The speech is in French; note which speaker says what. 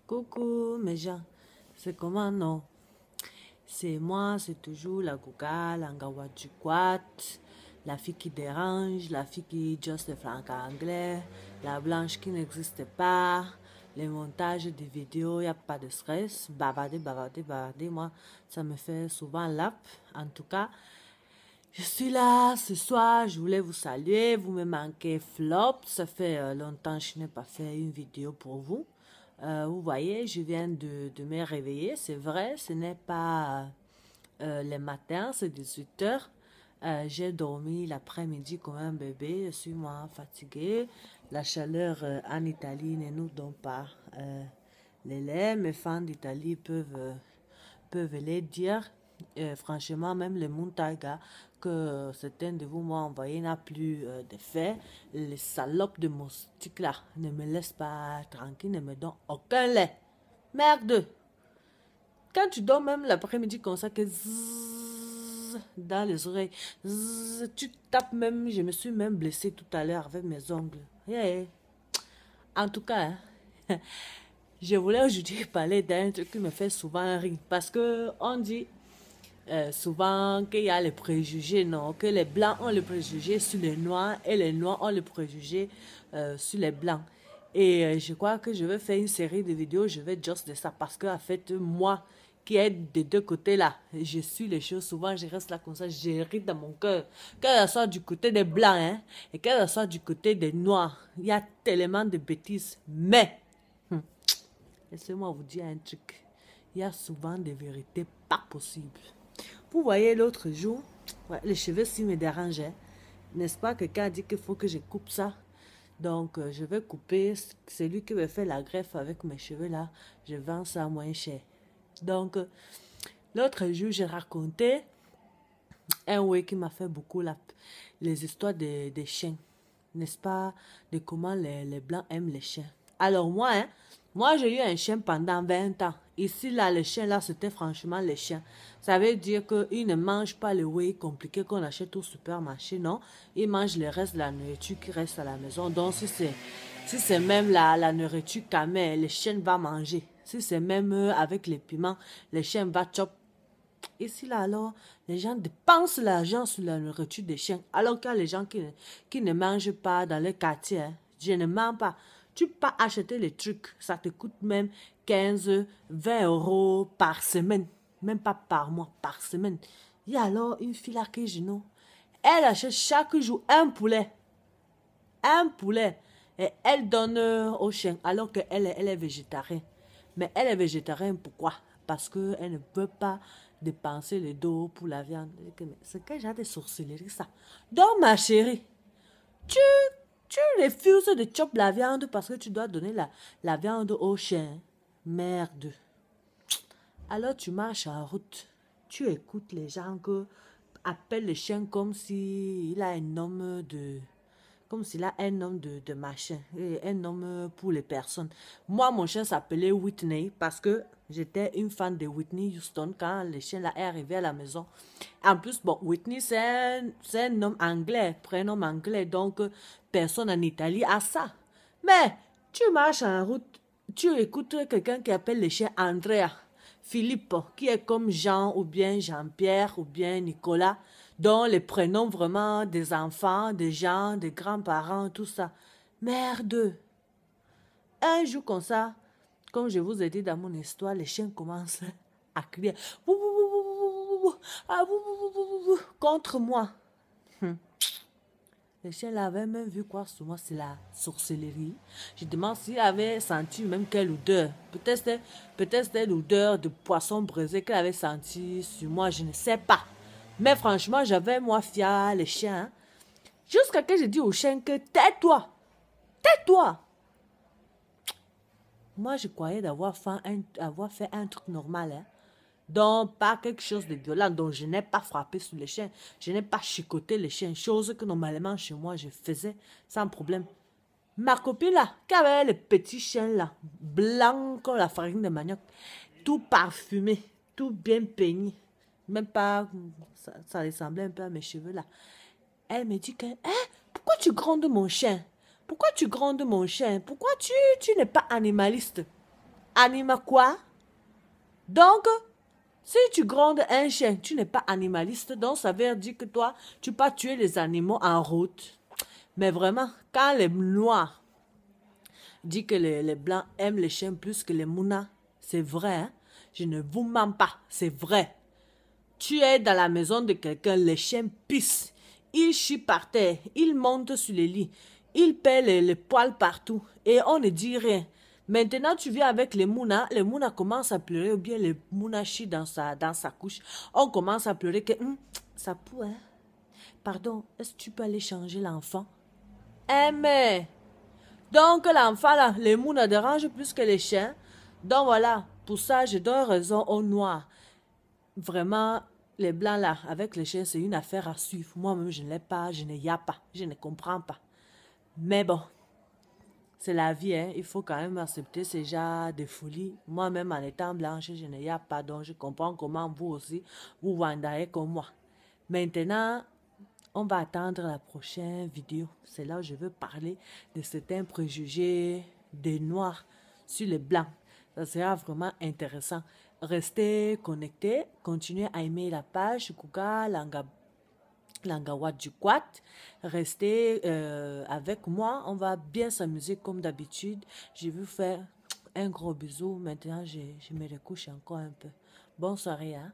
Speaker 1: Coucou mes gens, c'est comment non? C'est moi, c'est toujours la Gouga, l'Angawa du Quat, la fille qui dérange, la fille qui juste le franc anglais, la blanche qui n'existe pas, les montages de vidéos, il n'y a pas de stress, bavarder, moi ça me fait souvent lap. En tout cas, je suis là ce soir, je voulais vous saluer, vous me manquez flop, ça fait longtemps que je n'ai pas fait une vidéo pour vous. Vous voyez, je viens de me réveiller, c'est vrai, ce n'est pas le matin, c'est 18 heures. J'ai dormi l'après-midi comme un bébé, je suis moi fatiguée. La chaleur en Italie ne nous donne pas les laits. Mes fans d'Italie peuvent les dire. Franchement, même le Montaiga que certains de vous m'ont envoyé n'a plus d'effet. Les salopes de moustiques là ne me laissent pas tranquille, ne me donnent aucun lait. Merde! Quand tu dors même l'après-midi comme ça, que zzzz dans les oreilles, zzzz, tu tapes même, je me suis même blessée tout à l'heure avec mes ongles. Yeah. En tout cas, je voulais aujourd'hui parler d'un truc qui me fait souvent rire. Parce que on dit souvent qu'il y a les préjugés, non? Que les blancs ont les préjugés sur les noirs et les noirs ont les préjugés sur les blancs. Et je crois que je vais faire une série de vidéos, je vais juste de ça. Parce que, en fait, moi, qui est des deux côtés là, je suis les choses souvent, je reste là comme ça, je ris dans mon cœur. Que ça soit du côté des blancs, hein, et que ça soit du côté des noirs, il y a tellement de bêtises. Mais, laissez-moi vous dire un truc, il y a souvent des vérités pas possibles. Vous voyez l'autre jour, ouais, les cheveux s'ils me dérangeaient. N'est-ce pas, quelqu'un a dit qu'il faut que je coupe ça. Donc, je vais couper. Celui qui me fait la greffe avec mes cheveux là, je vends ça moins cher. Donc, l'autre jour, j'ai raconté un way qui m'a fait beaucoup les histoires des chiens. N'est-ce pas, de comment les blancs aiment les chiens. Alors moi, moi j'ai eu un chien pendant 20 ans. Ici, là, le chien, là, c'était franchement les chiens. Ça veut dire qu'ils ne mangent pas le whey compliqué qu'on achète au supermarché, non. Ils mangent le reste de la nourriture qui reste à la maison. Donc, si c'est même la nourriture camée, le chien va manger. Si c'est même avec les piments, le chien va chop. Ici, là, alors, les gens dépensent l'argent sur la nourriture des chiens. Alors qu'il y a les gens qui ne mangent pas dans le quartier. Hein. Je ne mens pas. Tu peux pas acheter les trucs. Ça te coûte même 15, 20 euros par semaine. Même pas par mois, par semaine. Il y a alors une fille là que je know. Elle achète chaque jour un poulet. Un poulet. Et elle donne au chien alors qu'elle est végétarienne. Mais elle est végétarienne, pourquoi? Parce qu'elle ne veut pas dépenser le dos pour la viande. C'est que j'ai des sorcelleries, ça. Donc, ma chérie, tu, tu refuses de chopper la viande parce que tu dois donner la viande au chien. Merde. Alors, tu marches en route. Tu écoutes les gens qui appellent le chien comme s'il a un nom de... Comme s'il a un nom de machin, un nom pour les personnes. Moi, mon chien s'appelait Whitney parce que j'étais une fan de Whitney Houston quand le chien là est arrivé à la maison. En plus, bon, Whitney, c'est un nom anglais, prénom anglais, donc personne en Italie a ça. Mais tu marches en route, tu écoutes quelqu'un qui appelle le chien Andrea, Philippe, qui est comme Jean ou bien Jean-Pierre ou bien Nicolas, dont les prénoms vraiment des enfants, des gens, des grands-parents, tout ça. Merde! Un jour comme ça, comme je vous ai dit dans mon histoire, les chiens commencent à crier contre moi. Les chiens l'avaient même vu quoi sur moi, c'est la sorcellerie. Je demande s'il avait senti même quelle odeur. Peut-être c'était l'odeur de poisson braisé qu'elle avait senti sur moi, je ne sais pas. Mais franchement, j'avais moi fier les chiens. Hein. Jusqu'à que je dis au chien que tais-toi, tais-toi. Moi, je croyais avoir fait un truc normal. Hein. Donc, pas quelque chose de violent. Donc, je n'ai pas frappé sur les chiens. Je n'ai pas chicoté les chiens. Chose que normalement, chez moi, je faisais sans problème. Ma copine là, qui avait les petits chiens là, blancs comme la farine de manioc, tout parfumé, tout bien peigné. Même pas, ça ressemblait un peu à mes cheveux là. Elle me dit que, hein, pourquoi tu grondes mon chien? Pourquoi tu grondes mon chien? Pourquoi tu n'es pas animaliste? Anima quoi? Donc, si tu grondes un chien, tu n'es pas animaliste, donc ça veut dire que toi, tu peux tuer les animaux en route. Mais vraiment, quand les Noirs disent que les Blancs aiment les chiens plus que les Mounas, c'est vrai, hein? Je ne vous mens pas, c'est vrai. Tu es dans la maison de quelqu'un, les chiens pissent, ils chient par terre, ils montent sur les lits, ils paient les poils partout et on ne dit rien. Maintenant, tu viens avec les Mounas commencent à pleurer ou bien les Mounas chient dans sa couche. On commence à pleurer que ça pue, hein? Pardon, est-ce que tu peux aller changer l'enfant? Mais donc l'enfant là, les Mounas dérangent plus que les chiens. Donc voilà, pour ça, je donne raison aux Noirs. Vraiment, les Blancs là, avec les chiens, c'est une affaire à suivre. Moi-même, je ne l'ai pas, je ne y a pas, je ne comprends pas. Mais bon, c'est la vie, hein. Il faut quand même accepter ces genres de folie. Moi-même, en étant blanche, je ne y a pas, donc je comprends comment vous aussi, vous wandayez comme moi. Maintenant, on va attendre la prochaine vidéo. C'est là où je veux parler de certains préjugés des Noirs sur les Blancs. Ça sera vraiment intéressant. Restez connectés, continuez à aimer la page Kuka Langawa du Quat. Restez avec moi, on va bien s'amuser comme d'habitude. Je vais vous faire un gros bisou. Maintenant, je me recouche encore un peu. Bonne soirée, hein.